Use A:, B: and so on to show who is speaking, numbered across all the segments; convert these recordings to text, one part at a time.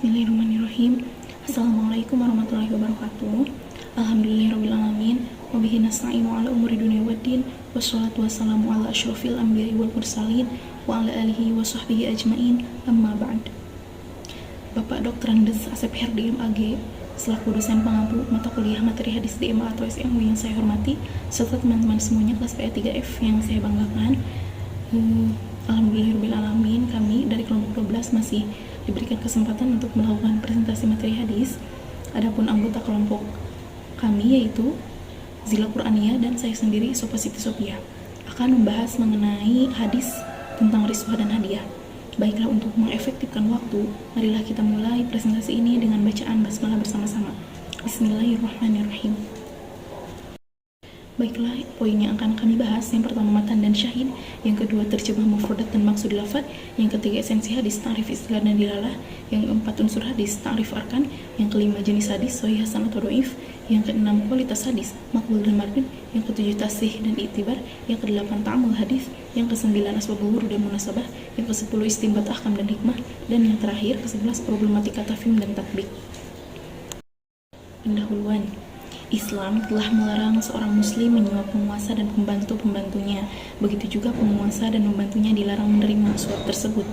A: Bismillahirrahmanirrahim. Assalamualaikum warahmatullahi wabarakatuh. Alhamdulillahirrabbilalamin. Wabihi nasta'inu ala umuri dunia waddin. Wassalatu wassalamu ala asyrafil anbiya'i wal mursalin wa ala alihi wa sahbihi ajmain. Amma ba'd. Bapak Dr. Andes Asep Herdi MAG selaku dosen pengampu mata kuliah materi hadis di MA atau SMU yang saya hormati, serta teman-teman semuanya kelas PA3F yang saya banggakan. Alhamdulillahirrabbilalamin, kami dari kelompok 12 masih diberikan kesempatan untuk melakukan presentasi materi hadis. Adapun anggota kelompok kami yaitu Zila Qur'ania dan saya sendiri Sofa Siti Sofia akan membahas mengenai hadis tentang riswah dan hadiah. Baiklah, untuk mengefektifkan waktu, marilah kita mulai presentasi ini dengan bacaan basmalah bersama-sama. Bismillahirrahmanirrahim. Baiklah, poin yang akan kami bahas: yang pertama matan dan syahid, yang kedua terjemah mufradat dan maksud lafaz, yang ketiga esensi hadis, ta'rif istilah dan dilalah, yang keempat unsur hadis, ta'rif arkan, yang kelima jenis hadis, sahih hasan atau dhaif, yang keenam kualitas hadis, maqbul dan mardud, yang ketujuh tasih dan i'tibar, yang kedelapan ta'amul hadis, yang kesembilan asbabul wurud dan munasabah, yang kesepuluh istinbat ahkam dan hikmah, dan yang terakhir kesebelas problematika tafhim dan tatbik. Pendahuluan. Islam telah melarang seorang muslim menyuap penguasa dan pembantu-pembantunya. Begitu juga penguasa dan pembantunya dilarang menerima suap tersebut.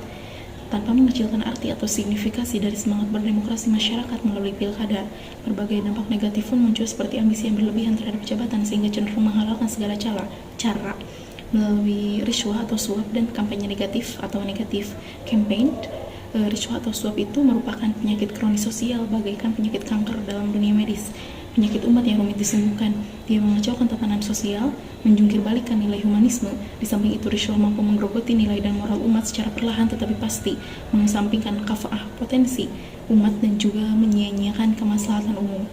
A: Tanpa mengecilkan arti atau signifikasi dari semangat berdemokrasi masyarakat melalui pilkada, berbagai dampak negatif pun muncul seperti ambisi yang berlebihan terhadap jabatan sehingga cenderung menghalalkan segala cara melalui riswah atau suap dan kampanye negatif atau negatif campaign. Riswah atau suap itu merupakan penyakit kronis sosial bagaikan penyakit kanker dalam dunia medis, penyakit umat yang rumit disembuhkan. Dia mengacaukan tatanan sosial, menjungkir balikan nilai humanisme. Di samping itu, riswah mampu menggerogoti nilai dan moral umat secara perlahan tetapi pasti, mengesampingkan kafaah potensi umat dan juga menyia-nyiakan kemaslahatan umum.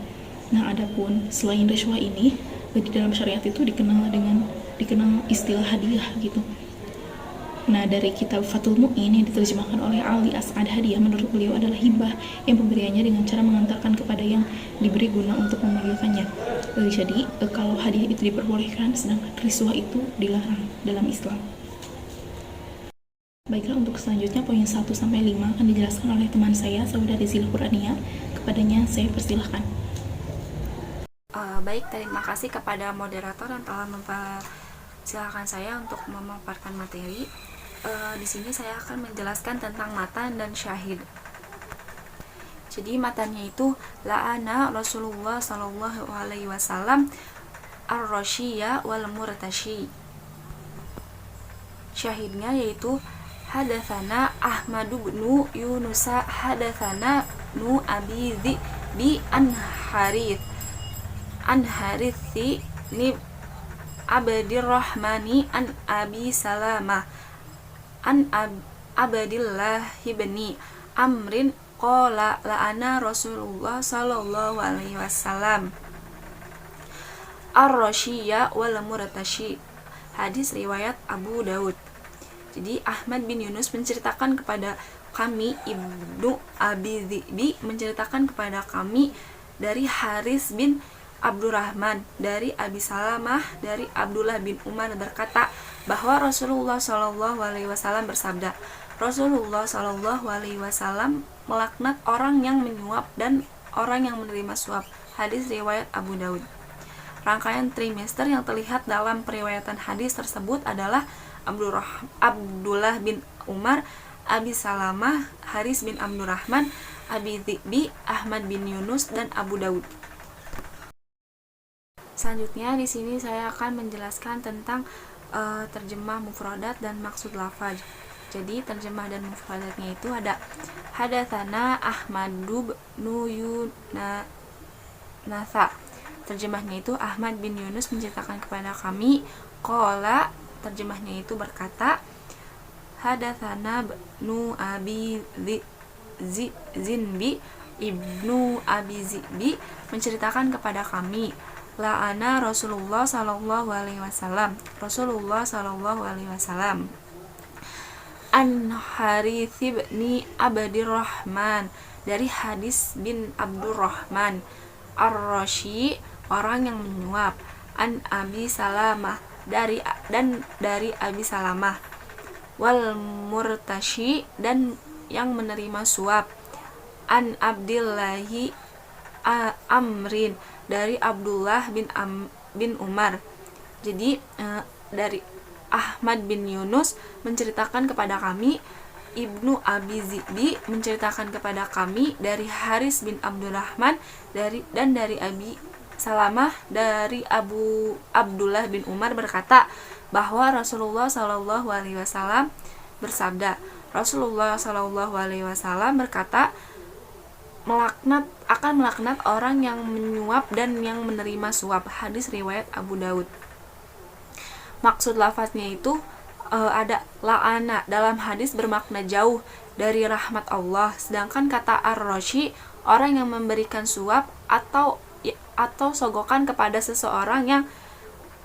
A: Nah, adapun selain riswah ini, di dalam syariat itu dikenal istilah hadiah gitu. Nah, dari kitab Fathul Mu'in yang diterjemahkan oleh Ali As'ad, hadiah menurut beliau adalah hibah yang pemberiannya dengan cara mengantarkan kepada yang diberi guna untuk memanggilkannya. Jadi, kalau hadiah itu diperbolehkan, sedangkan riswah itu dilarang dalam Islam. Baiklah, untuk selanjutnya poin 1-5 akan dijelaskan oleh teman saya, saudari Zila Qur'ania. Kepadanya saya persilahkan.
B: Baik, terima kasih kepada moderator yang telah mempersilahkan saya untuk memaparkan materi. Di sini saya akan menjelaskan tentang matan dan syahid. Jadi matannya itu la'ana Rasulullah sallallahu alaihi wasallam ar-rasyiya wal murtashi. Syahidnya yaitu hadatsana Ahmad bin Yunusa hadatsana nu Abi bi an Harithi ni Abdirrahmani an Abi Salamah an Abdillah ibni Amrin qala la'ana Rasulullah sallallahu alaihi wasallam ar-rasyiya wal murtashi. Hadis riwayat Abu Daud. Jadi Ahmad bin Yunus menceritakan kepada kami, Ibnu Abi Dhi'bi menceritakan kepada kami dari Haris bin Abdurrahman, dari Abi Salamah, dari Abdullah bin Umar berkata bahwa Rasulullah Shallallahu Alaihi Wasallam bersabda, Rasulullah Shallallahu Alaihi Wasallam melaknat orang yang menyuap dan orang yang menerima suap. Hadis riwayat Abu Daud. Rangkaian trimester yang terlihat dalam periwayatan hadis tersebut adalah Abdullah bin Umar, Abi Salamah, Haris bin Abdurrahman, Abi Dhi'bi, Ahmad bin Yunus, dan Abu Daud. Selanjutnya di sini saya akan menjelaskan tentang terjemah mufradat dan maksud lafaz. Jadi terjemah dan mufradatnya itu ada hadatsana Ahmadu bin Yunasa. Terjemahnya itu Ahmad bin Yunus menceritakan kepada kami. Qala, terjemahnya itu berkata, hadatsana nu Abi Zinbi ibnu Abi Zibi menceritakan kepada kami. La'ana Rasulullah sallallahu alaihi wasallam. Rasulullah sallallahu alaihi wasallam. An Harits bin Abdirrahman, dari Hadis bin Abdurrahman. Ar-Rasyi, orang yang menyuap. An Abi Salamah, dari Abi Salamah. Wal Murtashi, dan yang menerima suap. an Abdillahi Amrin, dari Abdullah bin Umar. Jadi dari Ahmad bin Yunus menceritakan kepada kami, Ibnu Abi Zi'bi menceritakan kepada kami dari Haris bin Abdurrahman dan dari Abi Salamah dari Abdullah bin Umar berkata bahwa Rasulullah Shallallahu Alaihi Wasallam bersabda, Rasulullah Shallallahu Alaihi Wasallam berkata, akan melaknat orang yang menyuap dan yang menerima suap. Hadis riwayat Abu Daud. Maksud lafaznya itu ada la'ana dalam hadis bermakna jauh dari rahmat Allah, sedangkan kata ar-rashi orang yang memberikan suap atau sogokan kepada seseorang yang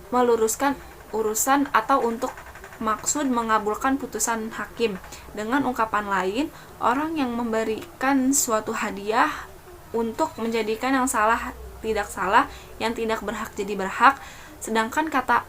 B: meluruskan urusan atau untuk maksud mengabulkan putusan hakim. Dengan ungkapan lain, orang yang memberikan suatu hadiah untuk menjadikan yang salah tidak salah, yang tidak berhak jadi berhak. Sedangkan kata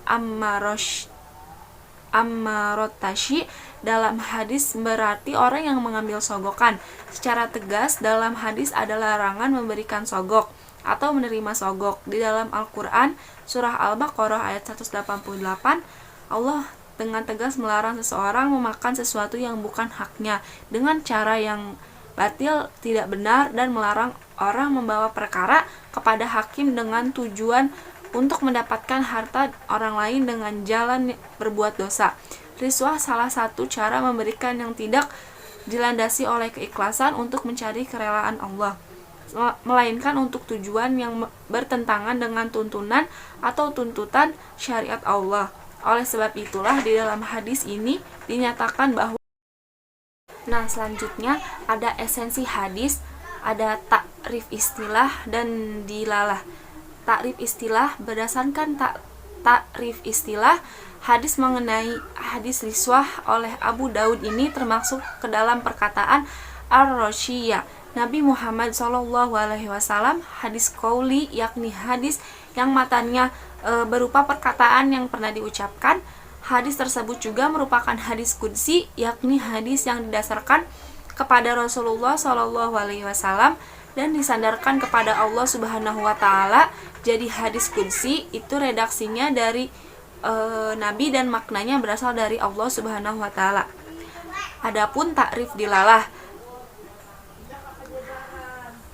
B: ammarotashi dalam hadis berarti orang yang mengambil sogokan. Secara tegas dalam hadis ada larangan memberikan sogok atau menerima sogok. Di dalam Al-Quran surah Al-Baqarah ayat 188, Allah dengan tegas melarang seseorang memakan sesuatu yang bukan haknya dengan cara yang batil, tidak benar, dan melarang orang membawa perkara kepada hakim dengan tujuan untuk mendapatkan harta orang lain dengan jalan berbuat dosa. Rishwah salah satu cara memberikan yang tidak dilandasi oleh keikhlasan untuk mencari kerelaan Allah, melainkan untuk tujuan yang bertentangan dengan tuntunan atau tuntutan syariat Allah. Oleh sebab itulah di dalam hadis ini dinyatakan bahwa selanjutnya ada esensi hadis, ada takrif istilah dan dilalah. Takrif istilah, berdasarkan takrif istilah, hadis mengenai hadis rishwah oleh Abu Daud ini termasuk ke dalam perkataan ar-rasyiyah Nabi Muhammad SAW, hadis qauli yakni hadis yang matanya berupa perkataan yang pernah diucapkan. Hadis tersebut juga merupakan hadis qudsi yakni hadis yang didasarkan kepada Rasulullah SAW dan disandarkan kepada Allah Subhanahu wa Ta'ala. Jadi hadis qudsi itu redaksinya dari Nabi dan maknanya berasal dari Allah Subhanahu wa Ta'ala. Adapun takrif dilalah,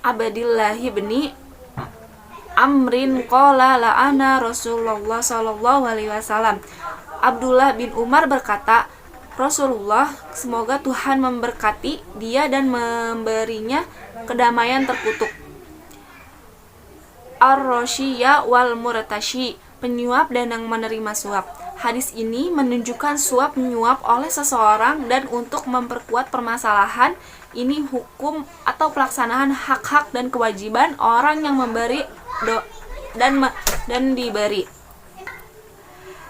B: Abdillahi bin Amrin qala la'ana Rasulullah sallallahu alaihi wasallam. Abdullah bin Umar berkata, Rasulullah, semoga Tuhan memberkati dia dan memberinya kedamaian, terkutuk. Ar-rasyiyah wal murtashi, penyuap dan yang menerima suap. Hadis ini menunjukkan suap menyuap oleh seseorang dan untuk memperkuat permasalahan ini hukum atau pelaksanaan hak-hak dan kewajiban orang yang memberi dan diberi.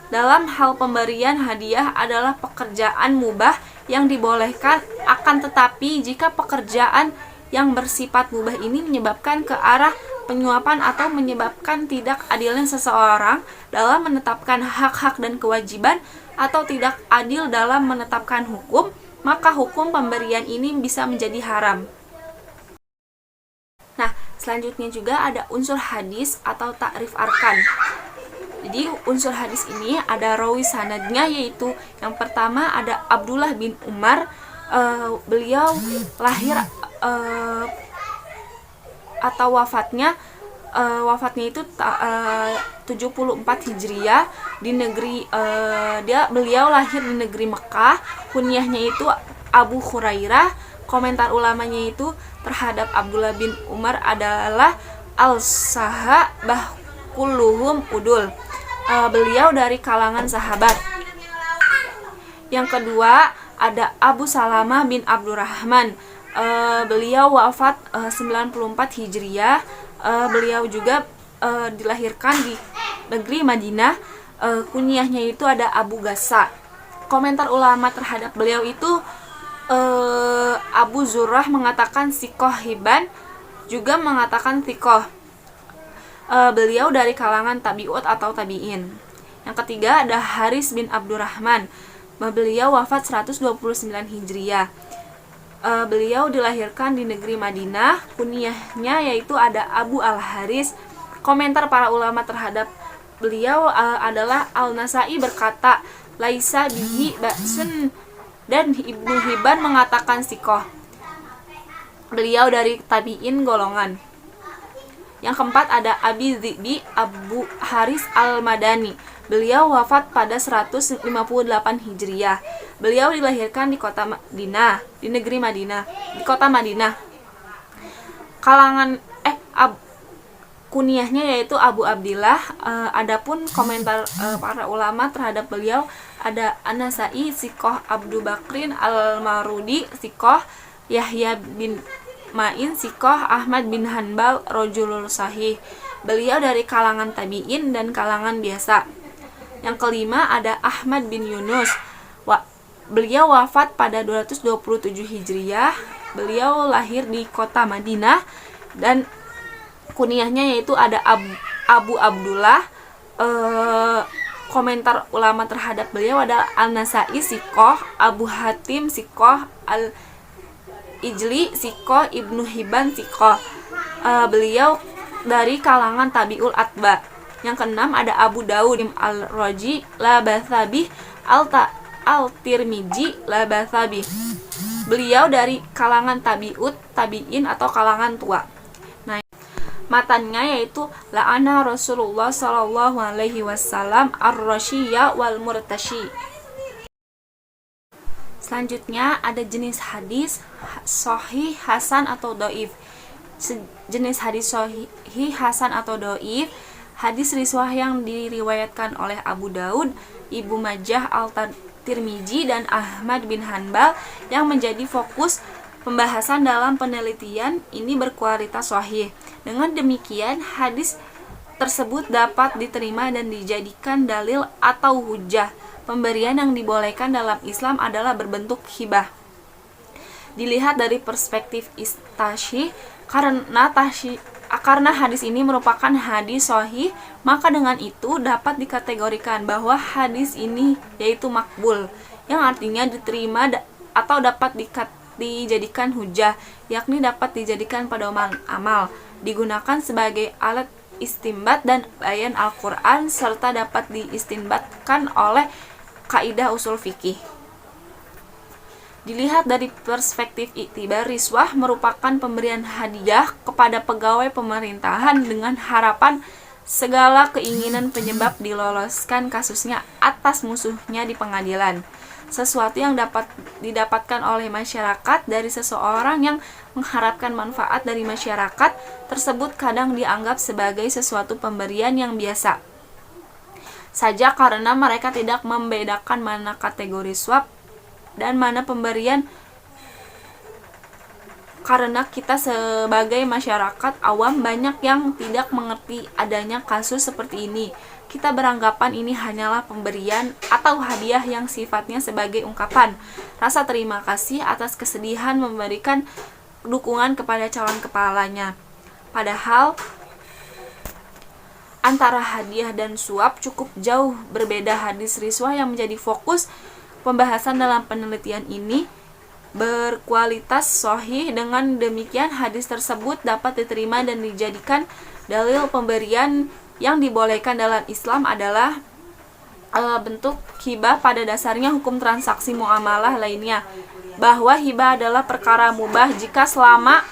B: Dalam hal pemberian hadiah adalah pekerjaan mubah yang dibolehkan, akan tetapi jika pekerjaan yang bersifat mubah ini menyebabkan ke arah penyuapan atau menyebabkan tidak adilnya seseorang dalam menetapkan hak-hak dan kewajiban atau tidak adil dalam menetapkan hukum, maka hukum pemberian ini bisa menjadi haram. Selanjutnya juga ada unsur hadis atau ta'rif arkan. Jadi unsur hadis ini ada rawi sanadnya, yaitu yang pertama ada Abdullah bin Umar. Beliau lahir atau wafatnya itu 74 Hijriah di negeri beliau lahir di negeri Mekah. Kunyahnya itu Abu Hurairah. Komentar ulamanya itu terhadap Abdullah bin Umar adalah al-saha kulluhum udul. Beliau dari kalangan sahabat. Yang kedua ada Abu Salamah bin Abdurrahman. Beliau wafat 94 Hijriah. Beliau juga dilahirkan di negeri Madinah. Kunyahnya itu ada Abu Gassa. Komentar ulama terhadap beliau itu Abu Zurrah mengatakan sikoh, Hibban juga mengatakan sikoh. Beliau dari kalangan tabi'ut atau tabi'in. Yang ketiga ada Haris bin Abdurrahman. Beliau wafat 129 Hijriah. Beliau dilahirkan di negeri Madinah. Kunyahnya yaitu ada Abu Al-Haris. Komentar para ulama terhadap beliau adalah Al-Nasai berkata, laisa bihi ba'sun, dan Ibnu Hibban mengatakan sikoh. Beliau dari tabi'in golongan. Yang keempat ada Abi Dhi'bi Abu Haris Al-Madani. Beliau wafat pada 158 Hijriah. Beliau dilahirkan di kota Madinah, di negeri Madinah, di kota Madinah. Kunyahnya yaitu Abu Abdillah. Adapun komentar para ulama terhadap beliau ada An-Nasai sikoh, Abdu Bakrin Al-Marudi sikoh, Yahya bin Ma'in sikoh, Ahmad bin Hanbal rojulul sahih. Beliau dari kalangan tabi'in dan kalangan biasa. Yang kelima ada Ahmad bin Yunus. Beliau wafat pada 227 Hijriah. Beliau lahir di kota Madinah dan kunyahnya yaitu ada Abu Abdullah. Komentar ulama terhadap beliau adalah An-Nasai sikoh, Abu Hatim sikoh, Al-Ijli sikoh, Ibnu Hibban sikoh. Beliau dari kalangan tabi'ul atba. Yang keenam ada Abu Daud Al-Raji la bathabih Al-Tirmidzi la bathabih. Beliau dari kalangan tabi'in atau kalangan tua. Nah, matannya yaitu la'ana Rasulullah sallallahu alaihi wasallam ar-rasyiyya wal murtashi. Selanjutnya ada jenis hadis sahih, hasan atau dhaif. Jenis hadis sahih, hasan atau dhaif, hadis riswah yang diriwayatkan oleh Abu Daud, Ibnu Majah, Al-Tirmidzi dan Ahmad bin Hanbal yang menjadi fokus pembahasan dalam penelitian ini berkualitas sahih. Dengan demikian, hadis tersebut dapat diterima dan dijadikan dalil atau hujah. Pemberian yang dibolehkan dalam Islam adalah berbentuk hibah. Dilihat dari perspektif istashih, karena hadis ini merupakan hadis sahih, maka dengan itu dapat dikategorikan bahwa hadis ini yaitu makbul, yang artinya diterima atau dapat dijadikan hujah, yakni dapat dijadikan pedoman amal, digunakan sebagai alat istinbat dan bayan Al-Quran, serta dapat diistinbatkan oleh kaidah usul fikih. Dilihat dari perspektif iktibar, riswah merupakan pemberian hadiah kepada pegawai pemerintahan dengan harapan segala keinginan penyebab diloloskan kasusnya atas musuhnya di pengadilan. Sesuatu yang dapat didapatkan oleh masyarakat dari seseorang yang mengharapkan manfaat dari masyarakat tersebut kadang dianggap sebagai sesuatu pemberian yang biasa saja karena mereka tidak membedakan mana kategori suap dan mana pemberian. Karena kita sebagai masyarakat awam banyak yang tidak mengerti adanya kasus seperti ini. Kita beranggapan ini hanyalah pemberian atau hadiah yang sifatnya sebagai ungkapan rasa terima kasih atas kesedihan memberikan dukungan kepada calon kepalanya. Padahal antara hadiah dan suap cukup jauh berbeda. Hadis riswah yang menjadi fokus pembahasan dalam penelitian ini berkualitas sahih. Dengan demikian hadis tersebut dapat diterima dan dijadikan dalil pemberian yang dibolehkan dalam Islam adalah bentuk hibah. Pada dasarnya hukum transaksi muamalah lainnya bahwa hibah adalah perkara mubah jika selama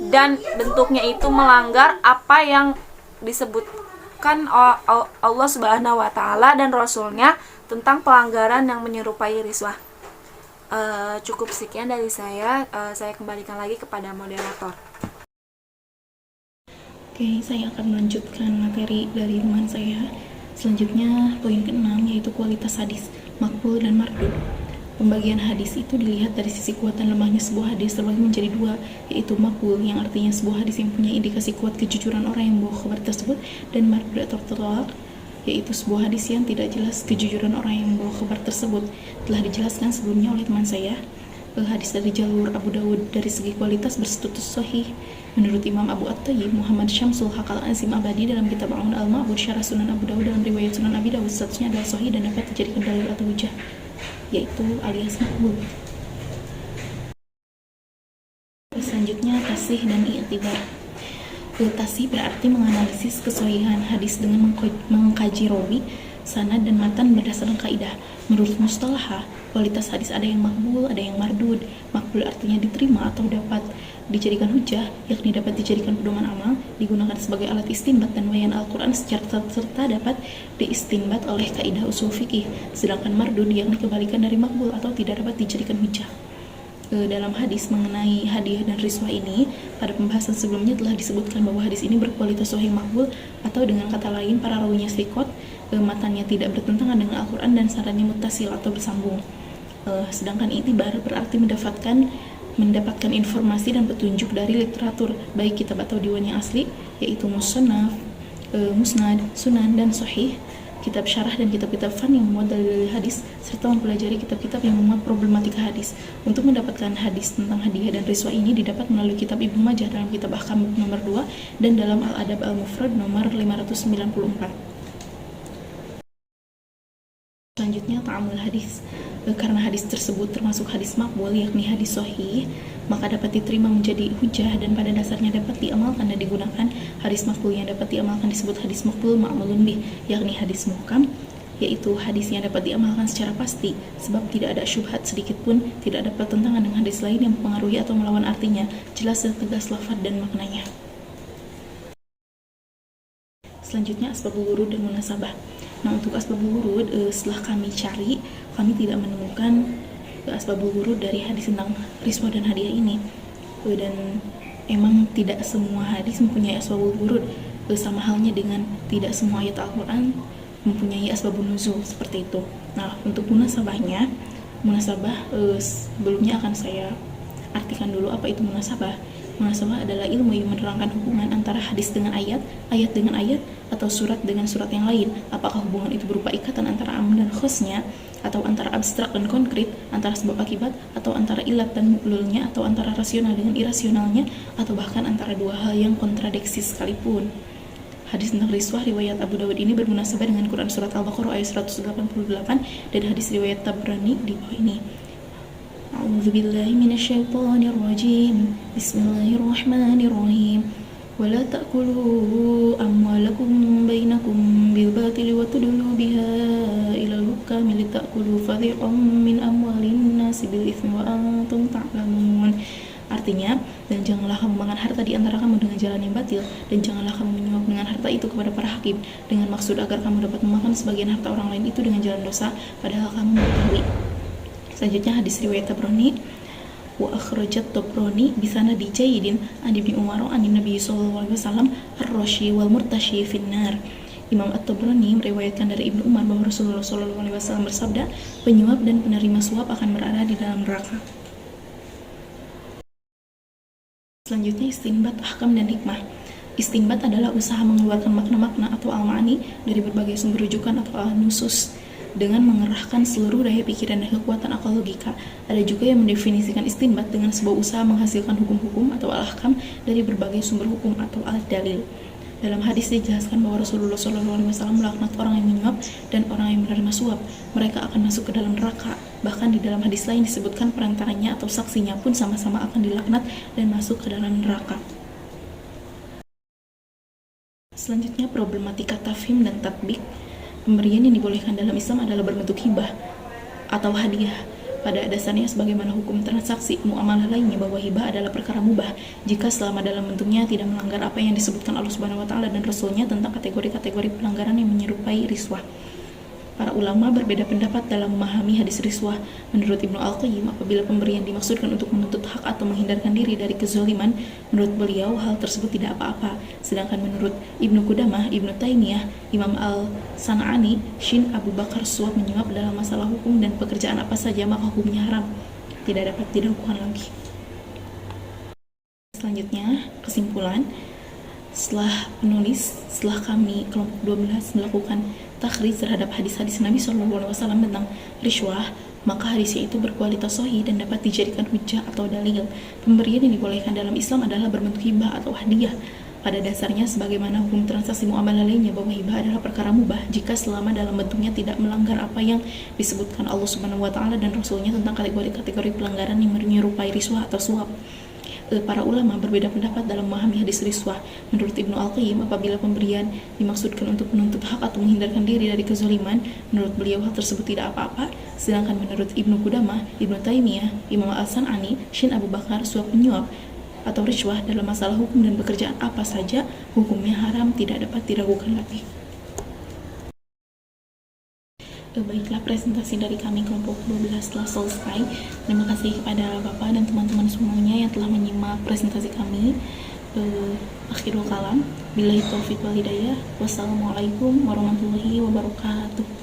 B: dan bentuknya itu melanggar apa yang disebutkan Allah Subhanahu wa taala dan Rasulnya tentang pelanggaran yang menyerupai riswah. Cukup sekian dari saya kembalikan lagi kepada moderator.
A: Oke, saya akan melanjutkan materi dari teman saya. Selanjutnya, poin ke-6 yaitu kualitas hadis, makbul dan mardud. Pembagian hadis itu dilihat dari sisi kuat dan lemahnya sebuah hadis terbagi menjadi dua, yaitu makbul yang artinya sebuah hadis yang punya indikasi kuat kejujuran orang yang membawa kabar tersebut, dan mardud atau tolak, yaitu sebuah hadis yang tidak jelas kejujuran orang yang membawa kabar tersebut. Telah dijelaskan sebelumnya oleh teman saya. Hadis dari jalur Abu Dawud dari segi kualitas berstatus sahih. Menurut Imam Abu At-Tayyib Muhammad Syamsul Hakal Azim Abadi dalam kitab Al-Ma'bud Syarah Sunan Abu Dawud dalam riwayat Sunan Abi Dawud, statusnya adalah sahih dan dapat dijadikan dalil atau hujah, yaitu alias makbul. Selanjutnya tasih dan i'tibar. Tasih berarti menganalisis kesohihan hadis dengan mengkaji rawi, sanad dan matan berdasarkan kaidah. Menurut mustalah, kualitas hadis ada yang makbul, ada yang mardud. Makbul artinya diterima atau dapat dijadikan hujah, yakni dapat dijadikan pedoman amal, digunakan sebagai alat istinbat dan wayan Al-Quran serta dapat diistinbat oleh kaidah usul fikih. Sedangkan mardud yakni kebalikan dari makbul atau tidak dapat dijadikan hujah. Dalam hadis mengenai hadiah dan riswah ini, pada pembahasan sebelumnya telah disebutkan bahwa hadis ini berkualitas sahih makbul, atau dengan kata lain para rawinya thiqat, matannya tidak bertentangan dengan Al-Quran dan sanadnya muttasil atau bersambung. Sedangkan i'tibar berarti mendapatkan informasi dan petunjuk dari literatur, baik kitab atau diwan yang asli, yaitu musnad, sunan, dan sahih, kitab syarah dan kitab-kitab fan yang memuat dalil hadis, serta mempelajari kitab-kitab yang memuat problematika hadis. Untuk mendapatkan hadis tentang hadiah dan riswah ini didapat melalui kitab Ibnu Majah dalam kitab Ahkam nomor 2 dan dalam Al-Adab Al-Mufrad nomor 594. Selanjutnya ta'amul hadis. Karena hadis tersebut termasuk hadis makbul, yakni hadis sahih, maka dapat diterima menjadi hujah dan pada dasarnya dapat diamalkan dan digunakan. Hadis makbul yang dapat diamalkan disebut hadis makbul ma'mulun bih, yakni hadis muhkam, yaitu hadis yang dapat diamalkan secara pasti sebab tidak ada syubhat sedikit pun, tidak ada pertentangan dengan hadis lain yang mempengaruhi atau melawan artinya, jelas dan tegas lafaz dan maknanya. Selanjutnya asbabul wurud dan munasabah. Nah, untuk asbabul wurud, setelah kami cari, kami tidak menemukan asbabul wurud dari hadis tentang riswah dan hadiah ini. Dan emang tidak semua hadis mempunyai asbabul wurud, sama halnya dengan tidak semua ayat Al-Quran mempunyai asbabun nuzul seperti itu. Nah, untuk munasabahnya, sebelumnya akan saya artikan dulu apa itu munasabah. Munasabah adalah ilmu yang menerangkan hubungan antara hadis dengan ayat, ayat dengan ayat, atau surat dengan surat yang lain. Apakah hubungan itu berupa ikatan antara am dan khosnya, atau antara abstrak dan konkret, antara sebab akibat, atau antara ilat dan mu'lulnya, atau antara rasional dengan irasionalnya, atau bahkan antara dua hal yang kontradiksi sekalipun. Hadis tentang riswah riwayat Abu Dawud ini bermunasabah dengan Quran surat Al-Baqarah ayat 188 dan hadis riwayat Tabrani di bawah ini. A'udzubillahi minasyaitonirrajim. Bismillahirrahmanirrahim. ولا تأكلوا أموالكم بينكم بالباطل وتدلوا بها إلى الحكام لتأكلوا فريقا من أموال الناس بالإثم وأنتم تعلمون. Artinya, dan janganlah kamu makan harta di antara kamu dengan jalan yang batil, dan janganlah kamu menyuap dengan harta itu kepada para hakim dengan maksud agar kamu dapat memakan sebagian harta orang lain itu dengan jalan dosa, padahal kamu mengetahui. Selanjutnya hadis riwayat Tabrani. Wa akhrajat Tabrani bi sanadi jayyidin an Ibnu Umar an Nabi sallallahu alaihi wasallam ar-rashi wal murtashi finnar. Imam At-Tabrani meriwayatkan dari Ibnu Umar bahwa Rasulullah sallallahu alaihi wasallam bersabda, penyuap dan penerima suap akan berada di dalam neraka. Selanjutnya istinbat, ahkam dan hikmah. Istinbat adalah usaha mengeluarkan makna-makna atau al-ma'ani dari berbagai sumber rujukan atau al-nusus dengan mengerahkan seluruh daya pikiran dan kekuatan akal logika. Ada juga yang mendefinisikan istinbat dengan sebuah usaha menghasilkan hukum-hukum atau al-ahkam dari berbagai sumber hukum atau al-dalil. Dalam hadis dijelaskan bahwa Rasulullah SAW melaknat orang yang menyuap dan orang yang menerima suap. Mereka akan masuk ke dalam neraka. Bahkan di dalam hadis lain disebutkan perantaranya atau saksinya pun sama-sama akan dilaknat dan masuk ke dalam neraka. Selanjutnya problematika tafhim dan tatbik. Pemberian yang dibolehkan dalam Islam adalah berbentuk hibah atau hadiah. Pada dasarnya sebagaimana hukum transaksi muamalah lainnya bahwa hibah adalah perkara mubah jika selama dalam bentuknya tidak melanggar apa yang disebutkan Allah Subhanahu wa taala dan Rasulnya tentang kategori-kategori pelanggaran yang menyerupai riswah. Para ulama berbeda pendapat dalam memahami hadis riswah. Menurut Ibnu Al-Qayyim, apabila pemberian dimaksudkan untuk menuntut hak atau menghindarkan diri dari kezaliman, menurut beliau hal tersebut tidak apa-apa. Sedangkan menurut Ibnu Qudamah, Ibnu Taimiyah, Imam Al-San'ani, Shin Abu Bakar suap menyuap dalam masalah hukum dan pekerjaan apa saja maka hukumnya haram, tidak dapat dilakukan lagi. Selanjutnya, kesimpulan. Setelah kami kelompok 12 melakukan takhrij terhadap hadis-hadis Nabi SAW tentang riswah, maka hadisnya itu berkualitas sahih dan dapat dijadikan hujjah atau dalil. Pemberian yang dibolehkan dalam Islam adalah berbentuk hibah atau hadiah. Pada dasarnya sebagaimana hukum transaksi muamalah lainnya bahwa hibah adalah perkara mubah jika selama dalam bentuknya tidak melanggar apa yang disebutkan Allah Subhanahu wa taala dan Rasulnya tentang kategori-kategori pelanggaran yang menyerupai riswah atau suap. para ulama berbeda pendapat dalam memahami hadis riswah. Menurut Ibnu Al-Qayyim, apabila pemberian dimaksudkan untuk menuntut hak atau menghindarkan diri dari kezaliman, menurut beliau hal tersebut tidak apa-apa. Sedangkan menurut Ibnu Qudamah, Ibnu Taimiyah, Imam Al-San'ani, Shin Abu Bakar, suap menyuap atau riswah dalam masalah hukum dan pekerjaan apa saja hukumnya haram, tidak dapat diragukan lagi. Baiklah, presentasi dari kami kelompok 12 telah selesai. Terima kasih kepada Bapak dan teman-teman semuanya yang telah menyimak presentasi kami. Akhirul kalam, billahi taufiq wal hidayah. Wassalamualaikum warahmatullahi wabarakatuh.